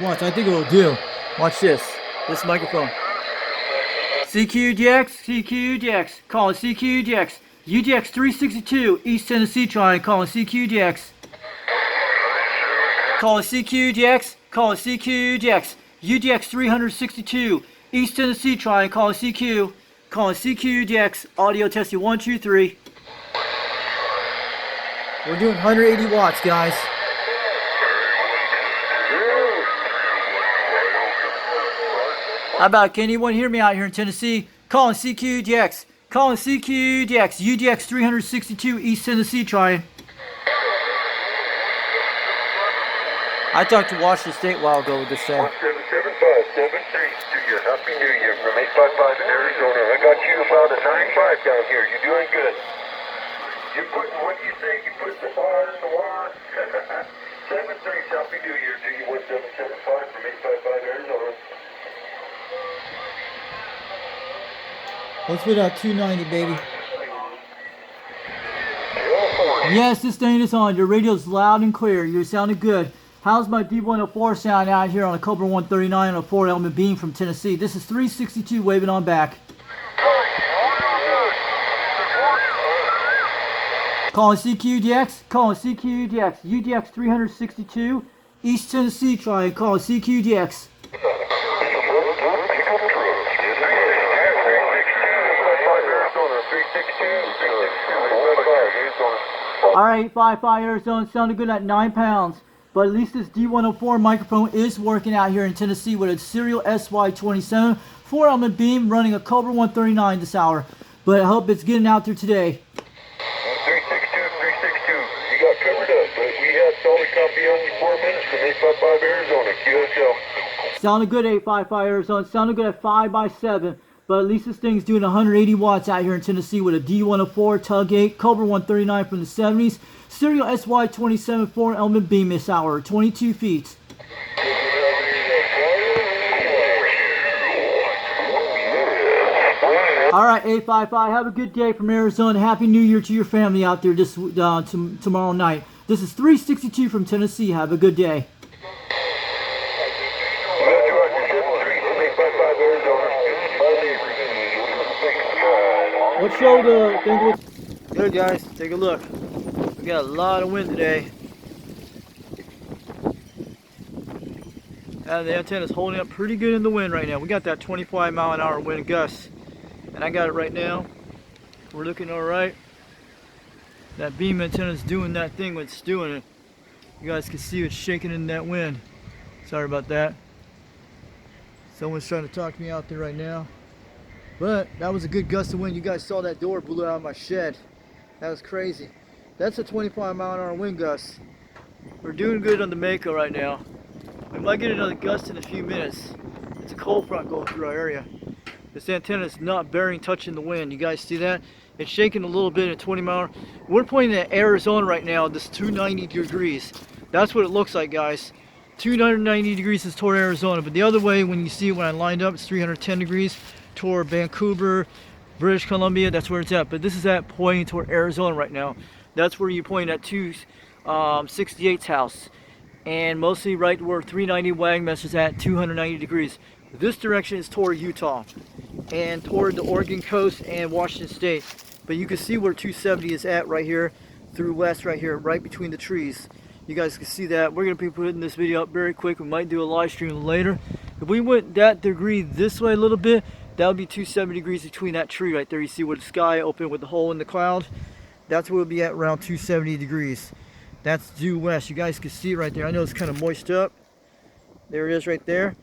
Watch, I think it will do. Watch this. This microphone. CQDX, CQDX. Calling CQDX. UDX 362, East Tennessee trying. Calling CQDX. Calling CQDX. Calling CQDX. UDX 362, East Tennessee trying. Calling CQ. Calling CQDX. Audio testing 1, 2, 3. We're doing 180 watts, guys. How about, can anyone hear me out here in Tennessee? Calling CQDX. Calling CQDX. UDX 362 East Tennessee trying. I talked to Washington State a while ago with this thing. 177573 to you. Happy New Year from 855 in Arizona. I got you about a 95 down here. You're doing good. You're putting what you say, you put the fire in the water. 73, Happy New Year to you. 1775 from 855 Arizona. Let's put out 290, baby. Yes, this thing is on. Your radio's loud and clear. You're sounding good. How's my D104 sound out here on a Cobra 139 on a 4-element beam from Tennessee? This is 362 waving on back. Calling CQDX. Calling CQDX. UDX 362 East Tennessee trying. Calling CQDX. Alright, 55 Arizona, sounded good at 9 pounds. But at least this D104 microphone is working out here in Tennessee with a serial SY27 4-element beam running a Cobra 139 this hour. But I hope it's getting out there today. 362, you got covered up, but we had solid copy on you 4 minutes from 855 Arizona, QSL. Sounded good 855 Arizona, sounded good at 5x7. But at least this thing's doing 180 watts out here in Tennessee with a D104 tug8 Cobra 139 from the 70s. Serial SY27 4-element beam this hour, 22 feet. Alright, 855, have a good day from Arizona. Happy New Year to your family out there this tomorrow night. This is 362 from Tennessee. Have a good day. What show the thing was good, guys? Take a look. We got a lot of wind today. And the antenna's holding up pretty good in the wind right now. We got that 25-mile-an-hour wind gust. And I got it right now. We're looking alright. That beam antenna's doing that thing when it's doing it. You guys can see it's shaking in that wind. Sorry about that. Someone's trying to talk to me out there right now. But that was a good gust of wind. You guys saw that door blew out of my shed. That was crazy. That's a 25-mile-an-hour wind gust. We're doing good on the Mako right now. We might get another gust in a few minutes. It's a cold front going through our area. This antenna is not bearing touching the wind. You guys see that? It's shaking a little bit at 20 mile. We're pointing at Arizona right now. This 290 degrees. That's what it looks like, guys. 290 degrees is toward Arizona. But the other way, when you see it when I lined up, it's 310 degrees toward Vancouver, British Columbia. That's where it's at. But this is at pointing toward Arizona right now. That's where you point at 268's house. And mostly right where 390 Wagmess is at 290 degrees. This direction is toward Utah and toward the Oregon coast and Washington State. But you can see where 270 is at right here through west right here, right between the trees. You guys can see that. We're going to be putting this video up very quick. We might do a live stream later. If we went that degree this way a little bit, that would be 270 degrees between that tree right there. You see where the sky open with the hole in the cloud? That's where we'll be at, around 270 degrees. That's due west. You guys can see it right there. I know it's kind of moist up. There it is right there.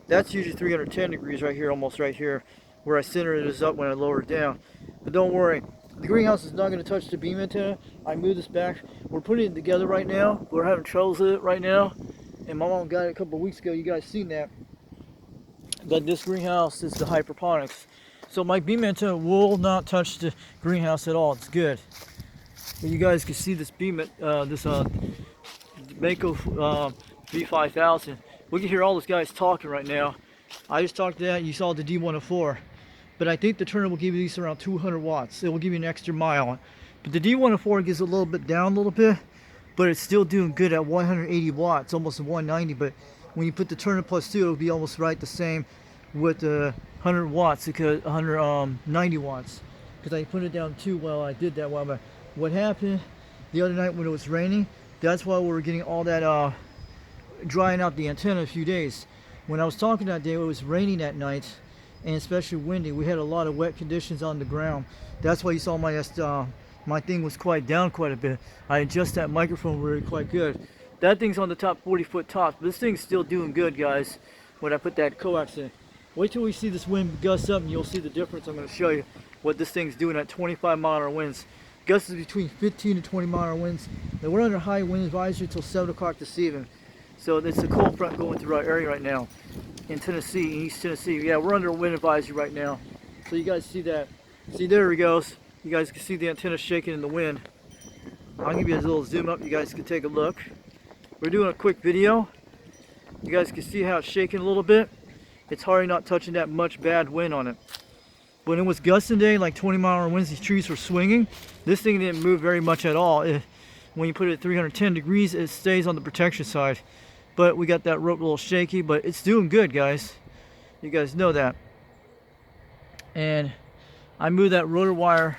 That's usually 310 degrees right here, almost right here. Where I center it is up when I lower it down. But don't worry. The greenhouse is not going to touch the beam antenna. I moved this back. We're putting it together right now. We're having troubles with it right now. And my mom got it a couple of weeks ago. You guys seen that. But this greenhouse is the hydroponics. So my beam antenna will not touch the greenhouse at all. It's good. But you guys can see this beam, this Mako V5000. We can hear all those guys talking right now. I just talked to that. You saw the D104. But I think the turner will give you these around 200 watts. It will give you an extra mile. But the D104 gives a little bit down a little bit. But it's still doing good at 180 watts, almost 190. But when you put the turn plus 2, it'll be almost right the same with the 100 watts, because 190 watts. Because I put it down too well. I did that while back. What happened the other night when it was raining, that's why we were getting all that drying out the antenna a few days. When I was talking that day, it was raining that night, and especially windy. We had a lot of wet conditions on the ground. That's why you saw my thing was quite down quite a bit. I adjust that microphone really quite good. That thing's on the top 40-foot tops, but this thing's still doing good, guys, when I put that coax in. Wait till we see this wind gust up and you'll see the difference. I'm going to show you what this thing's doing at 25-mile-an-hour winds. Gusts is between 15 to 20-mile-an-hour winds. And we're under high wind advisory until 7 o'clock this evening. So it's a cold front going through our area right now in Tennessee, in East Tennessee. Yeah, we're under a wind advisory right now. So you guys see that. See, there he goes. You guys can see the antenna shaking in the wind. I'll give you a little zoom up. You guys can take a look. We're doing a quick video. You guys can see how it's shaking a little bit. It's hardly not touching that much bad wind on it. When it was gusting today, like 20-mile-an-hour winds, these trees were swinging. This thing didn't move very much at all. When you put it at 310 degrees, it stays on the protection side. But we got that rope a little shaky, but it's doing good, guys. You guys know that. And I moved that rotor wire,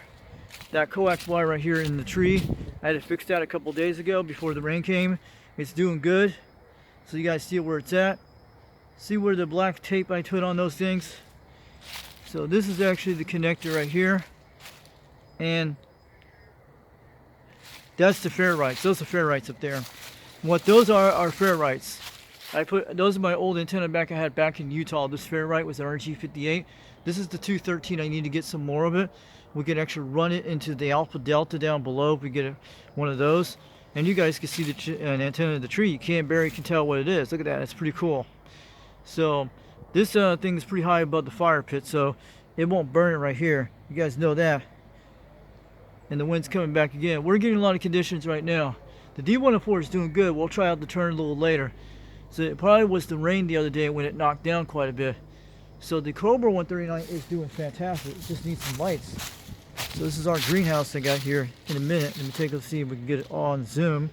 that coax wire right here in the tree. I had to fix that a couple days ago before the rain came. It's doing good. So you guys see where it's at. See where the black tape I put on those things. So this is actually the connector right here. And that's the ferrites. Those are ferrites up there. What those are ferrites. Those are my old antenna I had back in Utah. This ferrite was an RG58. This is the 213. I need to get some more of it. We can actually run it into the Alpha Delta down below if we get one of those. And you guys can see an antenna of the tree. You can tell what it is. Look at that. It's pretty cool. So this thing is pretty high above the fire pit, so it won't burn it right here. You guys know that. And the wind's coming back again. We're getting a lot of conditions right now. The D104 is doing good. We'll try out the turn a little later. So it probably was the rain the other day when it knocked down quite a bit. So the Cobra 139 is doing fantastic. It just needs some lights. So this is our greenhouse I got here in a minute. Let me take a see if we can get it on zoom.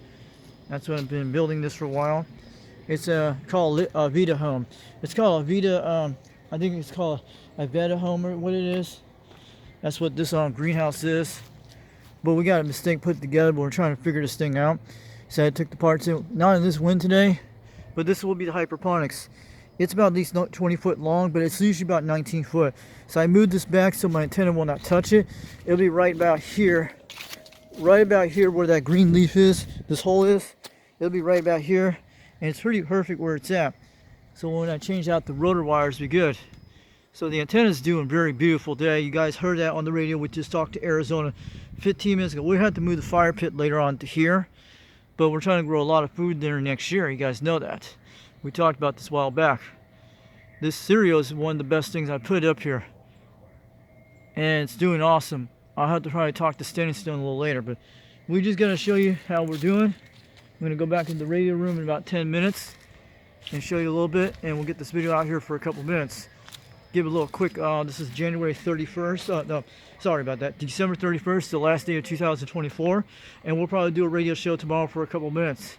That's what I've been building this for a while. It's called a Vita home. It's called a Vita, I think it's called a Vita home or what it is. That's what this greenhouse is. But we got a mistake put together, but we're trying to figure this thing out. So I took the parts in, not in this wind today, but this will be the hydroponics. It's about at least 20 foot long, but it's usually about 19 foot. So I moved this back so my antenna will not touch it. It'll be right about here where that green leaf is, this hole is. It'll be right about here, and it's pretty perfect where it's at. So when I change out the rotor wires, it'll be good. So the antenna is doing very beautiful today. You guys heard that on the radio. We just talked to Arizona 15 minutes ago. We have to move the fire pit later on to here, but we're trying to grow a lot of food there next year. You guys know that. We talked about this a while back. This cereal is one of the best things I put up here, and it's doing awesome. I'll have to probably talk to Standing Stone a little later, but we're just going to show you how we're doing. I'm going to go back in the radio room in about 10 minutes and show you a little bit, and we'll get this video out here for a couple minutes. Give a little quick, this is January 31st, no, sorry about that, December 31st, the last day of 2024, and we'll probably do a radio show tomorrow for a couple minutes.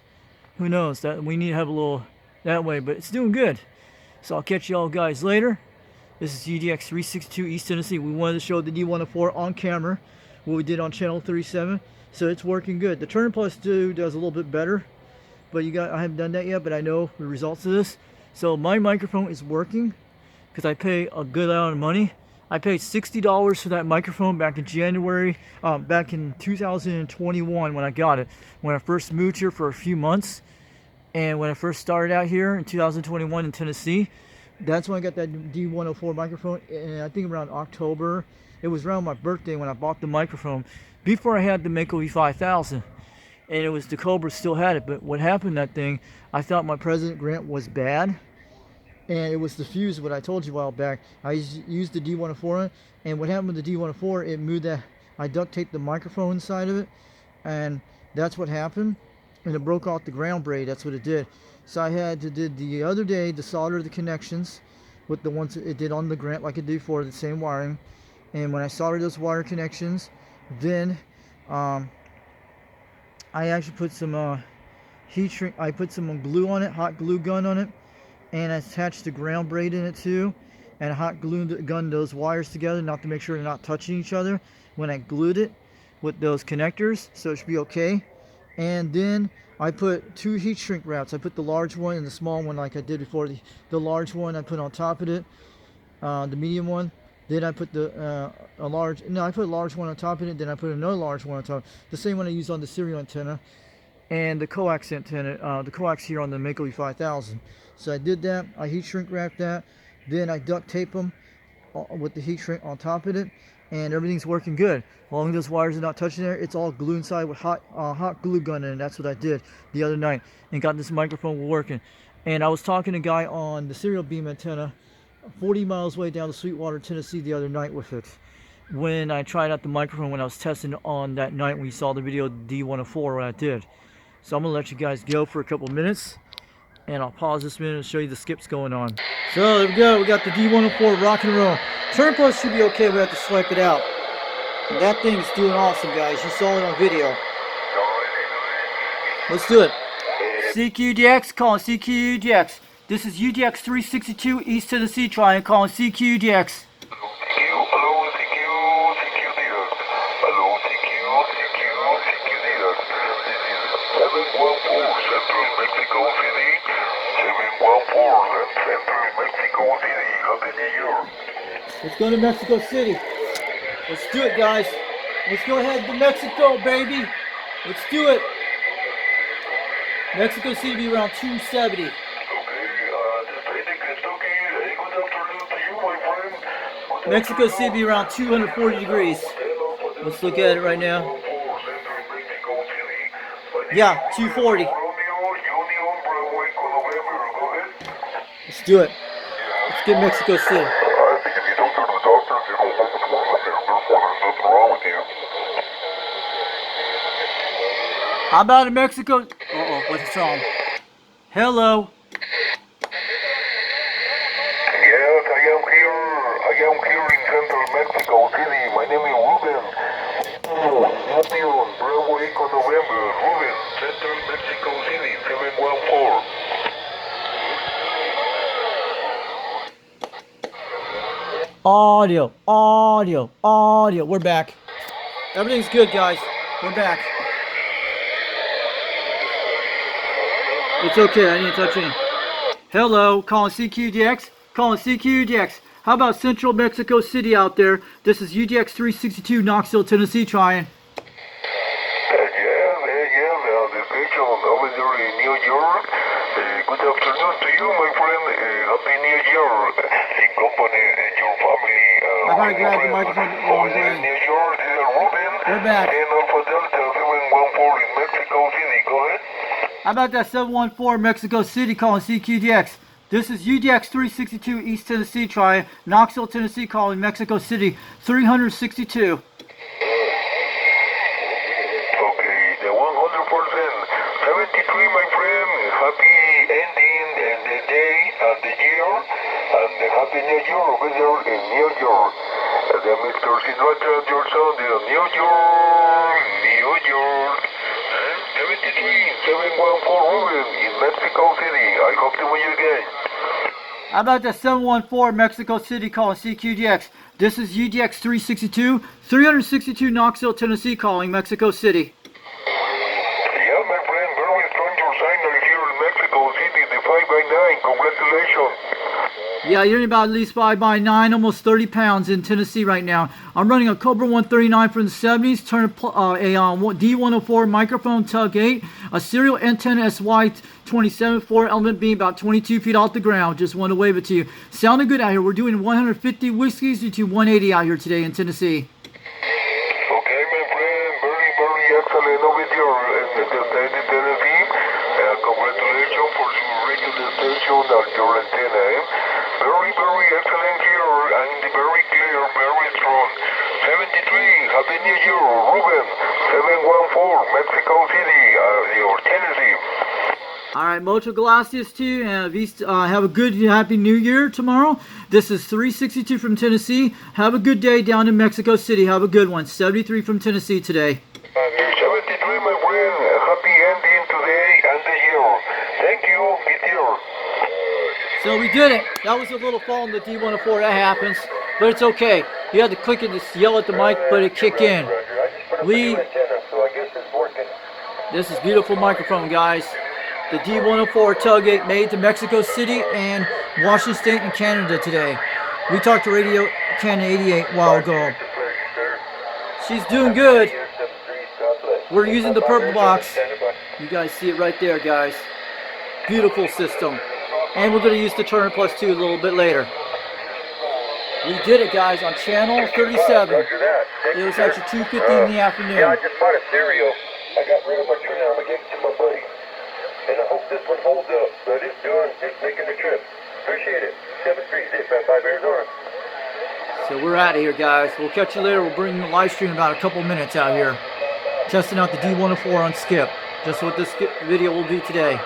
Who knows, that we need to have a little that way, but it's doing good. So I'll catch you all guys later. This is UDX 362 East Tennessee. We wanted to show the D104 on camera, what we did on channel 37, so it's working good. The Turn Plus 2 does a little bit better, but I haven't done that yet, but I know the results of this. So my microphone is working, because I pay a good amount of money. I paid $60 for that microphone back in January, back in 2021 when I got it. When I first moved here for a few months, and when I first started out here in 2021 in Tennessee, that's when I got that D104 microphone, and I think around October. It was around my birthday when I bought the microphone, before I had the Mako V5000. And it was the Cobra still had it, but what happened that thing, I thought my President Grant was bad. And it was the fuse, what I told you a while back. I used the D104 on it, and what happened with the D104, it moved that, I duct taped the microphone inside of it, and that's what happened, and it broke off the ground braid. That's what it did. So I had to did the other day to solder the connections with the ones it did on the Grant, like it did before, the same wiring. And when I soldered those wire connections, then I actually put some heat shrink, I put some glue on it, hot glue gun on it, and I attached the ground braid in it too, and I hot glued those wires together, not to make sure they're not touching each other when I glued it with those connectors, so it should be okay. And then I put 2 heat shrink wraps. I put the large one and the small one like I did before. The large one I put on top of it, the medium one. Then I put I put a large one on top of it. Then I put another large one on top. The same one I used on the serial antenna and the coax antenna, the coax here on the Mako V5000. So I did that. I heat shrink wrapped that. Then I duct tape them with the heat shrink on top of it, and everything's working good. As long as those wires are not touching there, it's all glue inside with hot glue gun in it. That's what I did the other night and got this microphone working. And I was talking to a guy on the serial beam antenna 40 miles away down to Sweetwater, Tennessee the other night with it. When I tried out the microphone when I was testing on that night when you saw the video D104 what I did. So I'm gonna let you guys go for a couple minutes, and I'll pause this minute and show you the skips going on. So there we go, we got the D104 rock and roll. Turn post should be okay, we have to swipe it out. And that thing's doing awesome, guys. You saw it on video. Let's do it. CQDX, calling CQDX. This is UDX 362 East Tennessee trying, calling CQDX. Let's go to Mexico City. Let's do it, guys. Let's go ahead to Mexico, baby. Let's do it. Mexico City be around 270. Mexico City be around 240 degrees. Let's look at it right now. Yeah, 240. Let's do it. Let's get Mexico City. How about in Mexico? Uh-oh, what's wrong? Hello. Yes, I am here. I am here in Central Mexico City. My name is Ruben. Bravo Echo November. Ruben, Central Mexico City, 714. Audio, audio, audio. We're back. Everything's good, guys. We're back. It's okay, I didn't touch any. Hello, calling CQDX. Calling CQDX. How about Central Mexico City out there? This is UDX 362 Knoxville, Tennessee trying. The station over there in New York. Good afternoon to you, my friend. Happy New Year. The company and your family. I gotta grab the microphone the wrong New way. York, this is Ruben. We're back. And Alpha Delta 714 in Mexico City. Go ahead. How about that 714 Mexico City calling CQDX? This is UDX 362 East Tennessee trying. Knoxville, Tennessee calling Mexico City 362. Okay, the 100%. 73, my friend. Happy ending and the day and the year. And the Happy New Year over there in New York. The Mr. Sinatra and your son, the New York, New York. 73, 714 Ruben in Mexico City. I hope to meet you again. How about that 714 Mexico City calling CQDX? This is UDX 362 Knoxville, Tennessee calling Mexico City. Yeah, my friend, very strong your signer here in Mexico City, the 5x9. Congratulations. Yeah, you're about at least 5x9, almost 30 pounds in Tennessee right now. I'm running a Cobra 139 from the 70s, turn a D104 microphone tug8, a serial antenna SY27 4-element beam about 22 feet off the ground. Just want to wave it to you. Sounding good out here. We're doing 150 whiskeys to 180 out here today in Tennessee. Okay, my friend, very excellent over there in Tennessee. Congratulations for your radio station and your antenna. Very excellent here and very clear, very strong. 73, Happy New Year, Ruben. 714, Mexico City, your Tennessee. All right, muchas gracias to you, and have a good, happy New Year tomorrow. This is 362 from Tennessee. Have a good day down in Mexico City. Have a good one. 73 from Tennessee today. 73, my friend. Happy ending today and the year. Thank you. Good year. So we did it. That was a little fall in the D104. That happens, but it's okay. You had to click it to yell at the mic, but it kicked in. Lee, this is beautiful microphone, guys. The D104 Tug8 made to Mexico City and Washington State and Canada today. We talked to Radio Canada 88 a while ago. She's doing good. We're using the purple box. You guys see it right there, guys. Beautiful system. And we're going to use the Turner Plus 2 a little bit later. We did it, guys, on channel 37. It was actually 2:50 in the afternoon. Yeah, I just bought a stereo. I got rid of my Turner. I'm going to give it to my buddy. And I hope this one holds up. But it's doing, it's making the trip. Appreciate it. 73655 Arizona. So we're out of here, guys. We'll catch you later. We'll bring the live stream in about a couple minutes out here. Testing out the D104 on skip. Just what this video will be today.